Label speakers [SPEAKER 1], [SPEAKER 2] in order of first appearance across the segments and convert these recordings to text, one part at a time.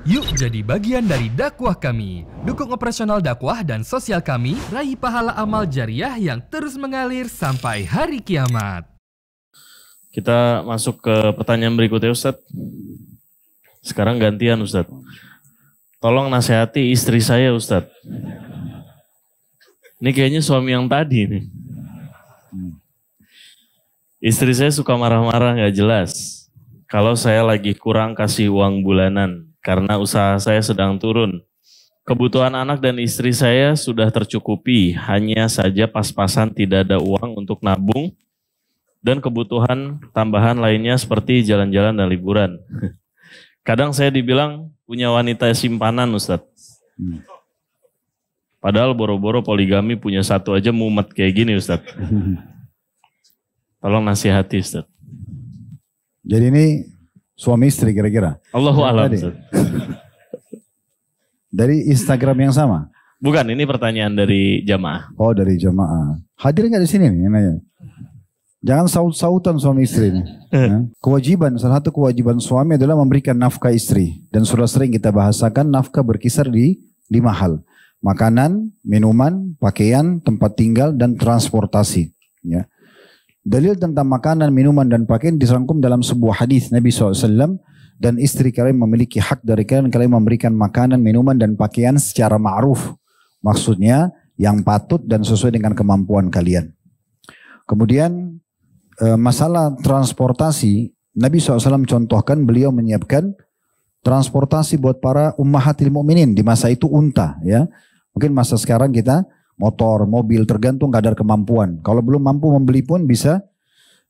[SPEAKER 1] Yuk jadi bagian dari dakwah kami. Dukung operasional dakwah dan sosial kami, raih pahala amal jariah yang terus mengalir sampai hari kiamat.
[SPEAKER 2] Kita masuk ke pertanyaan berikutnya Ustadz. Sekarang gantian Ustadz. Tolong nasihati istri saya Ustadz. Ini kayaknya suami yang tadi nih. Istri saya suka marah-marah gak jelas. Kalau saya lagi kurang kasih uang bulanan. Karena usaha saya sedang turun. Kebutuhan anak dan istri saya sudah tercukupi. Hanya saja pas-pasan tidak ada uang untuk nabung. Dan kebutuhan tambahan lainnya seperti jalan-jalan dan liburan. Kadang saya dibilang punya wanita simpanan Ustadz. Padahal boro-boro poligami punya satu aja mumet kayak gini Ustadz. Tolong nasihati Ustadz.
[SPEAKER 3] Jadi ini suami istri kira-kira?
[SPEAKER 2] Allahu a'lam Ustadz.
[SPEAKER 3] Dari Instagram yang sama?
[SPEAKER 2] Bukan, ini pertanyaan dari jamaah.
[SPEAKER 3] Oh dari jamaah. Hadir nggak di sini nih? Nanya. Jangan saut-sautan suami istri ini. Ya. Kewajiban, salah satu kewajiban suami adalah memberikan nafkah istri. Dan sudah sering kita bahasakan nafkah berkisar di 5 hal. Makanan, minuman, pakaian, tempat tinggal, dan transportasi. Ya. Dalil tentang makanan, minuman, dan pakaian dirangkum dalam sebuah hadis Nabi SAW. Dan istri kalian memiliki hak dari kalian memberikan makanan, minuman, dan pakaian secara ma'ruf. Maksudnya yang patut dan sesuai dengan kemampuan kalian. Kemudian masalah transportasi, Nabi SAW contohkan beliau menyiapkan transportasi buat para ummahatil mu'minin. Di masa itu unta ya. Mungkin masa sekarang kita motor, mobil tergantung kadar kemampuan. Kalau belum mampu membeli pun bisa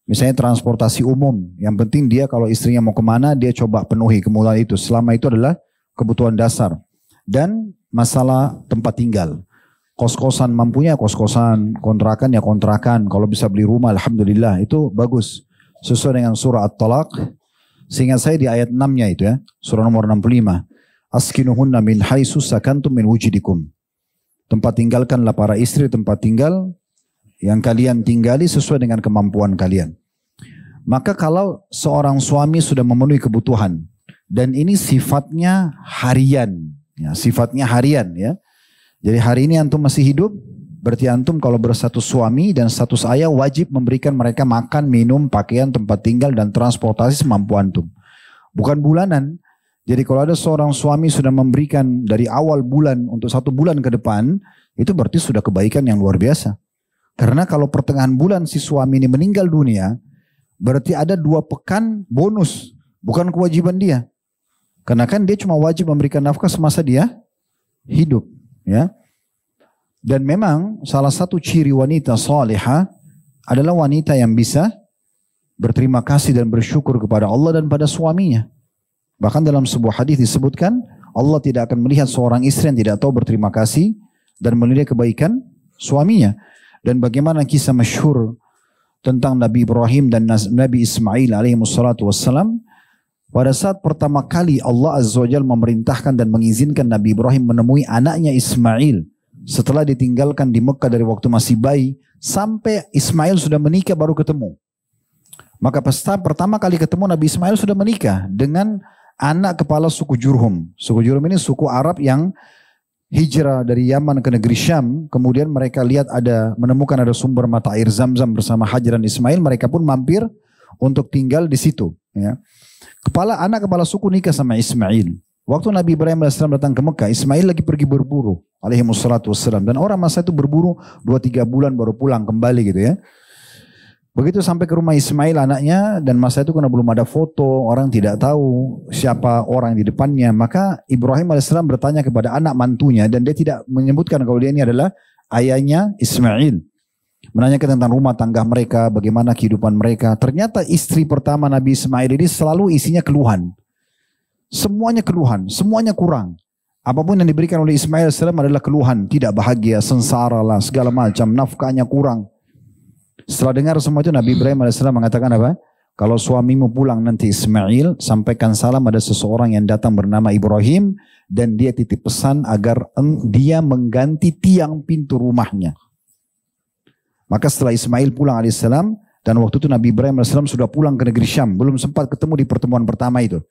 [SPEAKER 3] misalnya transportasi umum. Yang penting dia kalau istrinya mau kemana dia coba penuhi kemudahan itu. Selama itu adalah kebutuhan dasar. Dan masalah tempat tinggal. Kos-kosan mampunya kos-kosan, kontrakan ya kontrakan. Kalau bisa beli rumah alhamdulillah itu bagus. Sesuai dengan surah At-Talaq. Seingat saya di ayat 6-nya itu ya. Surah nomor 65. Askinuhunna min haitsu sakantum min wujidikum. Tempat tinggalkanlah para istri tempat tinggal yang kalian tinggali sesuai dengan kemampuan kalian. Maka kalau seorang suami sudah memenuhi kebutuhan dan ini sifatnya harian, ya, sifatnya harian ya. Jadi hari ini antum masih hidup, berarti antum kalau berstatus suami dan status ayah wajib memberikan mereka makan, minum, pakaian, tempat tinggal dan transportasi semampu antum. Bukan bulanan. Jadi kalau ada seorang suami sudah memberikan dari awal bulan untuk 1 bulan ke depan, itu berarti sudah kebaikan yang luar biasa. Karena kalau pertengahan bulan si suami ini meninggal dunia, berarti ada 2 pekan bonus, bukan kewajiban dia. Karena kan dia cuma wajib memberikan nafkah semasa dia hidup. Ya. Dan memang salah satu ciri wanita salihah adalah wanita yang bisa berterima kasih dan bersyukur kepada Allah dan pada suaminya. Bahkan dalam sebuah hadis disebutkan Allah tidak akan melihat seorang istri yang tidak tahu berterima kasih dan menilai kebaikan suaminya. Dan bagaimana kisah masyhur tentang Nabi Ibrahim dan Nabi Ismail alaihi wassalatu wassalam. Pada saat pertama kali Allah Azza wa Jalla memerintahkan dan mengizinkan Nabi Ibrahim menemui anaknya Ismail. Setelah ditinggalkan di Mekah dari waktu masih bayi. Sampai Ismail sudah menikah baru ketemu. Maka pertama kali ketemu Nabi Ismail sudah menikah dengan anak kepala suku Jurhum. Suku Jurhum ini suku Arab yang hijrah dari Yaman ke negeri Syam. Kemudian mereka lihat menemukan ada sumber mata air Zam-Zam bersama Hajar dan Ismail. Mereka pun mampir untuk tinggal di situ. Ya. Anak kepala suku nikah sama Ismail. Waktu Nabi Ibrahim AS datang ke Mekah, Ismail lagi pergi berburu alaihi wassalatu wassalam. Dan orang masa itu berburu 2-3 bulan baru pulang kembali gitu ya. Begitu sampai ke rumah Ismail anaknya, dan masa itu karena belum ada foto, orang tidak tahu siapa orang di depannya. Maka Ibrahim AS bertanya kepada anak mantunya, dan dia tidak menyebutkan kalau dia ini adalah ayahnya Ismail. Menanyakan tentang rumah tangga mereka, bagaimana kehidupan mereka. Ternyata istri pertama Nabi Ismail ini selalu isinya keluhan. Semuanya keluhan, semuanya kurang. Apapun yang diberikan oleh Ismail AS adalah keluhan. Tidak bahagia, sengsara lah, segala macam, nafkahnya kurang. Setelah dengar semua itu Nabi Ibrahim AS mengatakan apa? Kalau suamimu pulang nanti Ismail, sampaikan salam ada seseorang yang datang bernama Ibrahim. Dan dia titip pesan agar dia mengganti tiang pintu rumahnya. Maka setelah Ismail pulang alaihissalam, dan waktu itu Nabi Ibrahim alaihissalam sudah pulang ke negeri Syam, belum sempat ketemu di pertemuan pertama itu.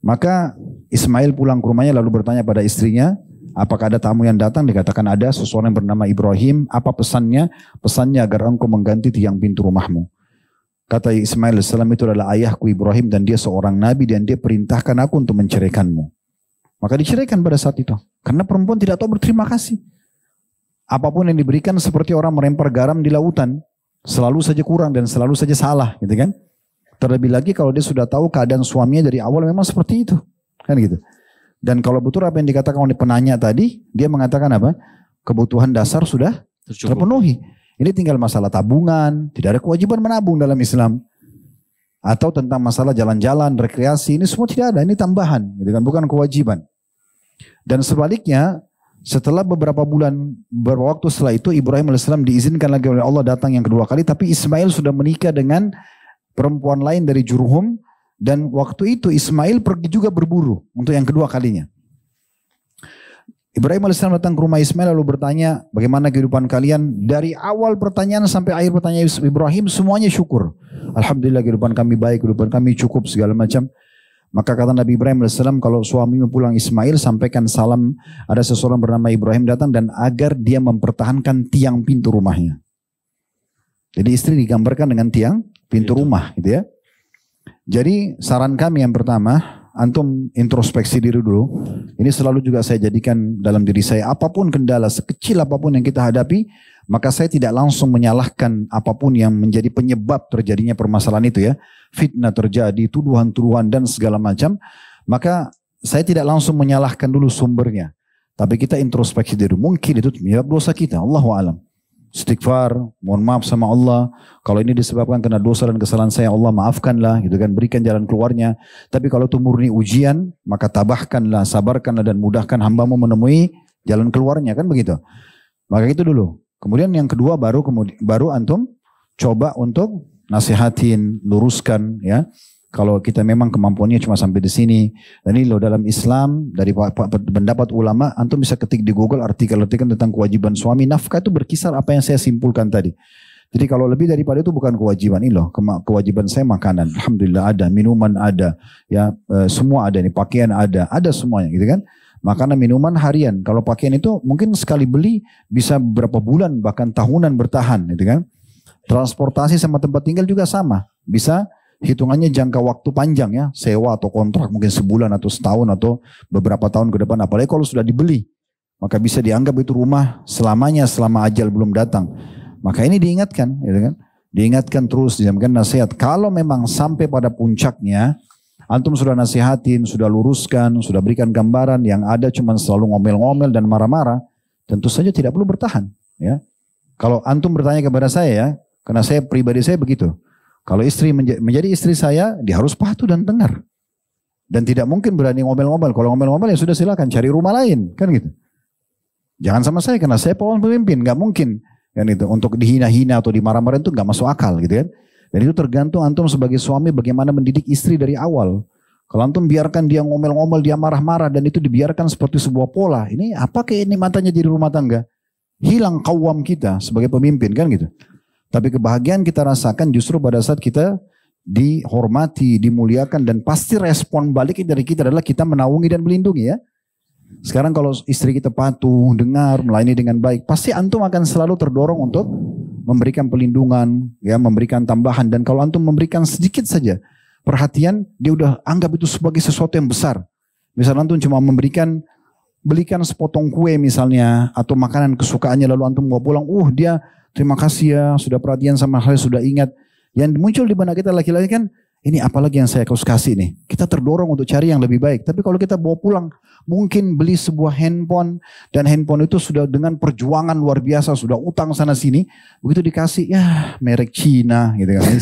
[SPEAKER 3] Maka Ismail pulang ke rumahnya lalu bertanya pada istrinya, apakah ada tamu yang datang? Dikatakan ada seseorang yang bernama Ibrahim. Apa pesannya? Pesannya agar engkau mengganti tiang pintu rumahmu. Kata Ismail AS, itu adalah ayahku Ibrahim dan dia seorang nabi dan dia perintahkan aku untuk menceraikanmu. Maka diceraikan pada saat itu. Karena perempuan tidak tahu berterima kasih. Apapun yang diberikan seperti orang melempar garam di lautan. Selalu saja kurang dan selalu saja salah, gitu kan? Terlebih lagi kalau dia sudah tahu keadaan suaminya dari awal memang seperti itu, kan gitu. Dan kalau betul apa yang dikatakan oleh penanya tadi, dia mengatakan apa? Kebutuhan dasar sudah terpenuhi. Ini tinggal masalah tabungan, tidak ada kewajiban menabung dalam Islam. Atau tentang masalah jalan-jalan, rekreasi, ini semua tidak ada, ini tambahan, gitu kan? Bukan kewajiban. Dan sebaliknya, setelah beberapa waktu setelah itu Ibrahim AS diizinkan lagi oleh Allah datang yang kedua kali, tapi Ismail sudah menikah dengan perempuan lain dari Jurhum, dan waktu itu Ismail pergi juga berburu untuk yang kedua kalinya. Ibrahim AS datang ke rumah Ismail lalu bertanya, bagaimana kehidupan kalian? Dari awal pertanyaan sampai akhir pertanyaan Ibrahim semuanya syukur. Alhamdulillah kehidupan kami baik, kehidupan kami cukup segala macam. Maka kata Nabi Ibrahim AS, kalau suamimu pulang Ismail, sampaikan salam, ada seseorang bernama Ibrahim datang, dan agar dia mempertahankan tiang pintu rumahnya. Jadi istri digambarkan dengan tiang pintu rumah, gitu ya. Jadi saran kami yang pertama, antum introspeksi diri dulu. Ini selalu juga saya jadikan dalam diri saya, apapun kendala, sekecil apapun yang kita hadapi, maka saya tidak langsung menyalahkan apapun yang menjadi penyebab terjadinya permasalahan itu ya. Fitnah terjadi, tuduhan-tuduhan dan segala macam. Maka saya tidak langsung menyalahkan dulu sumbernya. Tapi kita introspeksi diri. Mungkin itu penyebab dosa kita. Allahu a'lam. Istighfar, mohon maaf sama Allah. Kalau ini disebabkan karena dosa dan kesalahan saya, Allah maafkanlah, gitu kan, berikan jalan keluarnya. Tapi kalau itu murni ujian, maka tabahkanlah, sabarkanlah dan mudahkan hambamu menemui jalan keluarnya, kan begitu. Maka itu dulu. Kemudian yang kedua baru antum coba untuk nasihatin, luruskan ya. Kalau kita memang kemampuannya cuma sampai di sini. Dan ini loh dalam Islam, dari pendapat ulama, antum bisa ketik di Google artikel-artikel tentang kewajiban suami. Nafkah itu berkisar apa yang saya simpulkan tadi. Jadi kalau lebih daripada itu bukan kewajiban. Ini loh, kewajiban saya makanan. Alhamdulillah ada, minuman ada, ya semua ada nih, pakaian ada semuanya gitu kan. Makanan, minuman harian. Kalau pakaian itu mungkin sekali beli bisa berapa bulan, bahkan tahunan bertahan gitu kan. Transportasi sama tempat tinggal juga sama. Bisa hitungannya jangka waktu panjang ya. Sewa atau kontrak mungkin sebulan atau setahun atau beberapa tahun ke depan. Apalagi kalau sudah dibeli. Maka bisa dianggap itu rumah selamanya selama ajal belum datang. Maka ini diingatkan. Gitu kan? Diingatkan terus, diingatkan nasihat. Kalau memang sampai pada puncaknya, antum sudah nasihatin, sudah luruskan, sudah berikan gambaran, yang ada cuma selalu ngomel-ngomel dan marah-marah, tentu saja tidak perlu bertahan. Ya. Kalau antum bertanya kepada saya ya, karena saya pribadi saya begitu. Kalau istri menjadi istri saya, dia harus patuh dan dengar. Dan tidak mungkin berani ngomel-ngomel. Kalau ngomel-ngomel ya sudah silakan cari rumah lain, kan gitu. Jangan sama saya karena saya pemimpin, nggak mungkin kan itu. Untuk dihina-hina atau dimarah-marahin itu nggak masuk akal gitu kan. Dan itu tergantung antum sebagai suami bagaimana mendidik istri dari awal. Kalau antum biarkan dia ngomel-ngomel, dia marah-marah dan itu dibiarkan seperti sebuah pola. Ini apa kenikmatannya jadi rumah tangga? Hilang qawwam kita sebagai pemimpin kan gitu. Tapi kebahagiaan kita rasakan justru pada saat kita dihormati, dimuliakan, dan pasti respon balik dari kita adalah kita menaungi dan melindungi ya. Sekarang kalau istri kita patuh, dengar, melayani dengan baik, pasti antum akan selalu terdorong untuk memberikan pelindungan, ya, memberikan tambahan. Dan kalau antum memberikan sedikit saja perhatian, dia udah anggap itu sebagai sesuatu yang besar. Misalnya antum cuma belikan sepotong kue misalnya, atau makanan kesukaannya lalu antum bawa pulang, dia terima kasih ya, sudah perhatian sama saya, sudah ingat. Yang muncul di benak kita laki-laki kan, ini apalagi yang saya kasih nih. Kita terdorong untuk cari yang lebih baik. Tapi kalau kita bawa pulang, mungkin beli sebuah handphone, dan handphone itu sudah dengan perjuangan luar biasa, sudah utang sana sini, begitu dikasih, ya merek Cina gitu kan.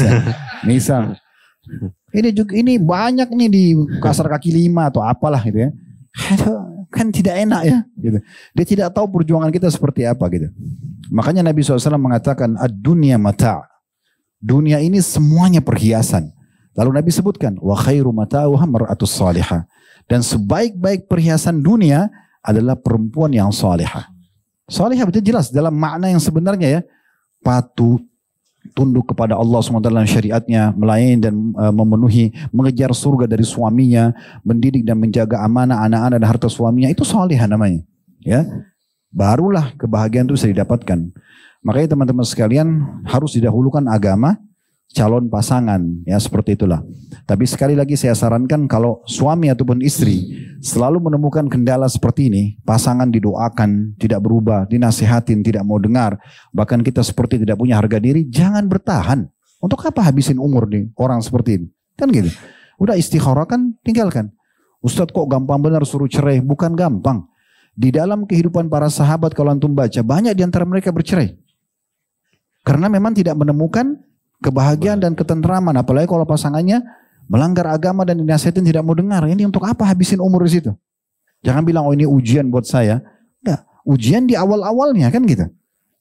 [SPEAKER 3] Misal. Ini banyak nih di Pasar Kaki 5 atau apalah gitu ya. Kan tidak enak ya. Gitu. Dia tidak tahu perjuangan kita seperti apa gitu. Makanya Nabi SAW mengatakan, ad-dunya mata'. Dunia ini semuanya perhiasan. Lalu Nabi sebutkan, wa khairu mata'uha mar'atus salihah. Dan sebaik-baik perhiasan dunia adalah perempuan yang salihah. Salihah itu jelas dalam makna yang sebenarnya ya. Patuh, tunduk kepada Allah SWT dan syariatnya, melayani dan memenuhi, mengejar surga dari suaminya, mendidik dan menjaga amanah anak-anak dan harta suaminya, itu salihah namanya. Ya, barulah kebahagiaan itu bisa didapatkan. Makanya teman-teman sekalian harus didahulukan agama, calon pasangan, ya seperti itulah. Tapi sekali lagi saya sarankan kalau suami ataupun istri selalu menemukan kendala seperti ini, pasangan didoakan, tidak berubah, dinasihatin, tidak mau dengar, bahkan kita seperti tidak punya harga diri, jangan bertahan. Untuk apa habisin umur nih orang seperti ini? Kan gitu. Udah istikharah kan, tinggalkan. Ustadz kok gampang benar suruh cerai? Bukan gampang. Di dalam kehidupan para sahabat kalau antum baca, banyak di antara mereka bercerai. Karena memang tidak menemukan kebahagiaan dan ketentraman, apalagi kalau pasangannya melanggar agama dan dinasihatin tidak mau dengar. Ini untuk apa habisin umur di situ? Jangan bilang oh ini ujian buat saya. Enggak, ujian di awal-awalnya kan gitu.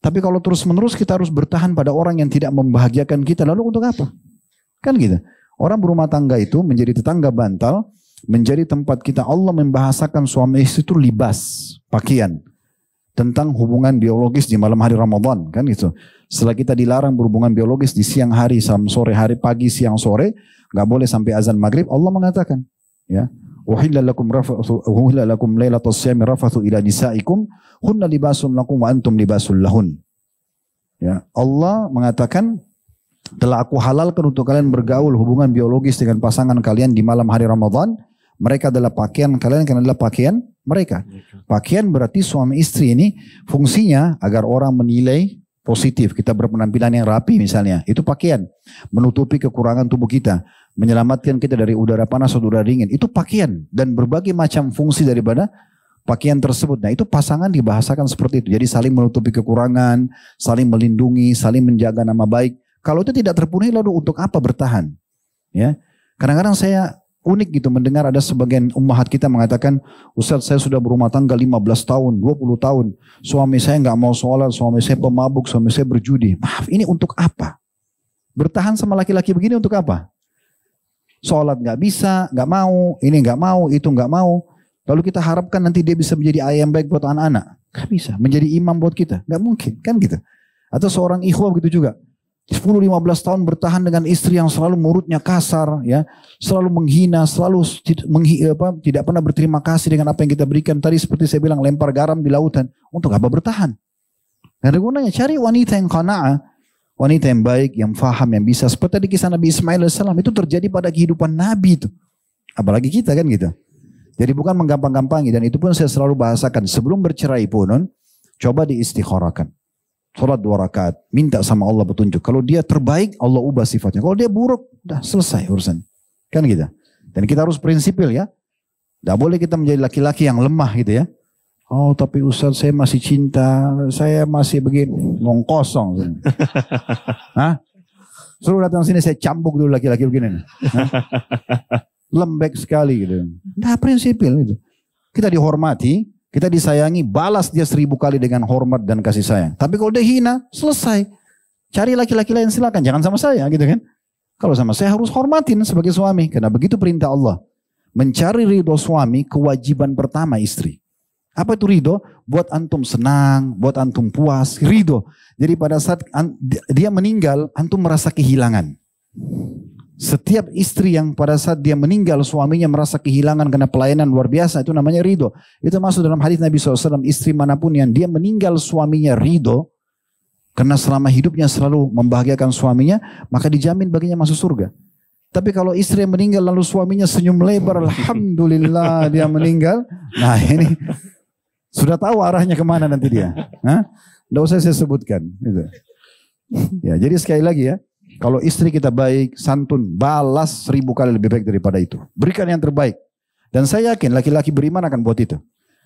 [SPEAKER 3] Tapi kalau terus-menerus kita harus bertahan pada orang yang tidak membahagiakan kita, lalu untuk apa? Kan gitu. Orang berumah tangga itu menjadi tetangga bantal, menjadi tempat kita. Allah membahasakan suami istri itu libas, pakaian. Tentang hubungan biologis di malam hari Ramadan, kan gitu. Setelah kita dilarang berhubungan biologis di siang hari, sore hari, pagi, siang, sore, nggak boleh sampai azan maghrib. Allah mengatakan, ya, uhilla lakum lailatus syami rafathu ila nisaikum hunna libasun lakum wa antum libasul lahun. Ya, Allah mengatakan telah aku halalkan untuk kalian bergaul hubungan biologis dengan pasangan kalian di malam hari Ramadan. Mereka adalah pakaian kalian, kalian adalah pakaian mereka. Pakaian berarti suami istri ini fungsinya agar orang menilai positif. Kita berpenampilan yang rapi misalnya. Itu pakaian. Menutupi kekurangan tubuh kita. Menyelamatkan kita dari udara panas atau udara dingin. Itu pakaian. Dan berbagai macam fungsi daripada pakaian tersebut. Nah itu pasangan dibahasakan seperti itu. Jadi saling menutupi kekurangan. Saling melindungi. Saling menjaga nama baik. Kalau itu tidak terpenuhi lalu untuk apa bertahan? Ya, kadang-kadang saya unik gitu mendengar ada sebagian ummahat kita mengatakan, Ustaz saya sudah berumah tangga 15 tahun, 20 tahun. Suami saya nggak mau sholat, suami saya pemabuk, suami saya berjudi. Maaf, ini untuk apa? Bertahan sama laki-laki begini untuk apa? Sholat nggak bisa, nggak mau, ini nggak mau, itu nggak mau. Lalu kita harapkan nanti dia bisa menjadi ayah yang baik buat anak-anak. Nggak bisa. Menjadi imam buat kita. Nggak mungkin, kan gitu. Atau seorang ikhwah begitu juga. 10-15 tahun bertahan dengan istri yang selalu mulutnya kasar, ya, selalu menghina, selalu tidak pernah berterima kasih dengan apa yang kita berikan. Tadi seperti saya bilang lempar garam di lautan. Untuk apa bertahan? Gak ada gunanya. Cari wanita yang qana'ah, wanita yang baik, yang faham, yang bisa. Seperti tadi kisah Nabi Ismail AS itu terjadi pada kehidupan Nabi itu. Apalagi kita kan gitu. Jadi bukan menggampang-gampangi, dan itu pun saya selalu bahasakan sebelum bercerai pun, coba diistikharahkan. Salat 2 rakaat, minta sama Allah petunjuk. Kalau dia terbaik, Allah ubah sifatnya. Kalau dia buruk, udah selesai urusan. Kan gitu. Dan kita harus prinsipil ya. Tidak boleh kita menjadi laki-laki yang lemah gitu ya. Oh tapi Ustaz saya masih cinta, saya masih begini. Ngomong kosong. Hah? Suruh datang sini saya cambuk dulu laki-laki begini. Lembek sekali gitu. Nah prinsipil itu. Kita dihormati. Kita disayangi, balas dia 1000 kali dengan hormat dan kasih sayang. Tapi kalau dia hina, selesai. Cari laki-laki lain silakan, jangan sama saya gitu kan. Kalau sama saya harus hormatin sebagai suami. Karena begitu perintah Allah. Mencari ridho suami, kewajiban pertama istri. Apa itu ridho? Buat antum senang, buat antum puas, ridho. Jadi pada saat dia meninggal, antum merasa kehilangan. Setiap istri yang pada saat dia meninggal suaminya merasa kehilangan karena pelayanan luar biasa, itu namanya ridho. Itu masuk dalam hadis Nabi SAW, istri manapun yang dia meninggal suaminya ridho, karena selama hidupnya selalu membahagiakan suaminya, maka dijamin baginya masuk surga. Tapi kalau istri yang meninggal lalu suaminya senyum lebar, alhamdulillah dia meninggal, nah ini sudah tahu arahnya kemana nanti dia. Tidak usah saya sebutkan. Gitu. Ya, jadi sekali lagi ya. Kalau istri kita baik, santun, balas 1000 kali lebih baik daripada itu. Berikan yang terbaik. Dan saya yakin laki-laki beriman akan buat itu.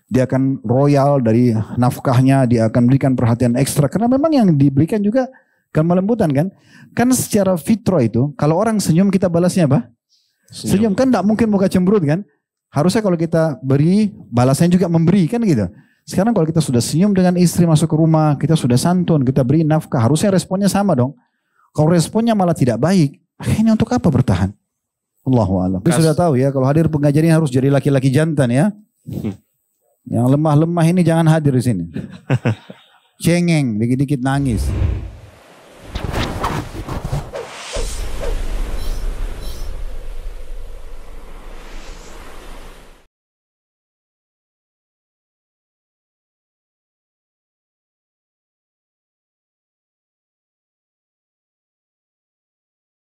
[SPEAKER 3] Dia akan royal dari nafkahnya, dia akan berikan perhatian ekstra. Karena memang yang diberikan juga kan melembutan kan. Kan secara fitrah itu, kalau orang senyum kita balasnya apa? Senyum kan tidak mungkin muka cemberut kan. Harusnya kalau kita beri, balasnya juga memberi kan gitu. Sekarang kalau kita sudah senyum dengan istri masuk ke rumah, kita sudah santun, kita beri nafkah, harusnya responnya sama dong. Kalau responnya malah tidak baik, ini untuk apa bertahan? Allahu a'lam. Tapi sudah tahu ya, kalau hadir pengajian ini harus jadi laki-laki jantan ya. Yang lemah-lemah ini jangan hadir di sini. Cengeng, dikit-dikit nangis.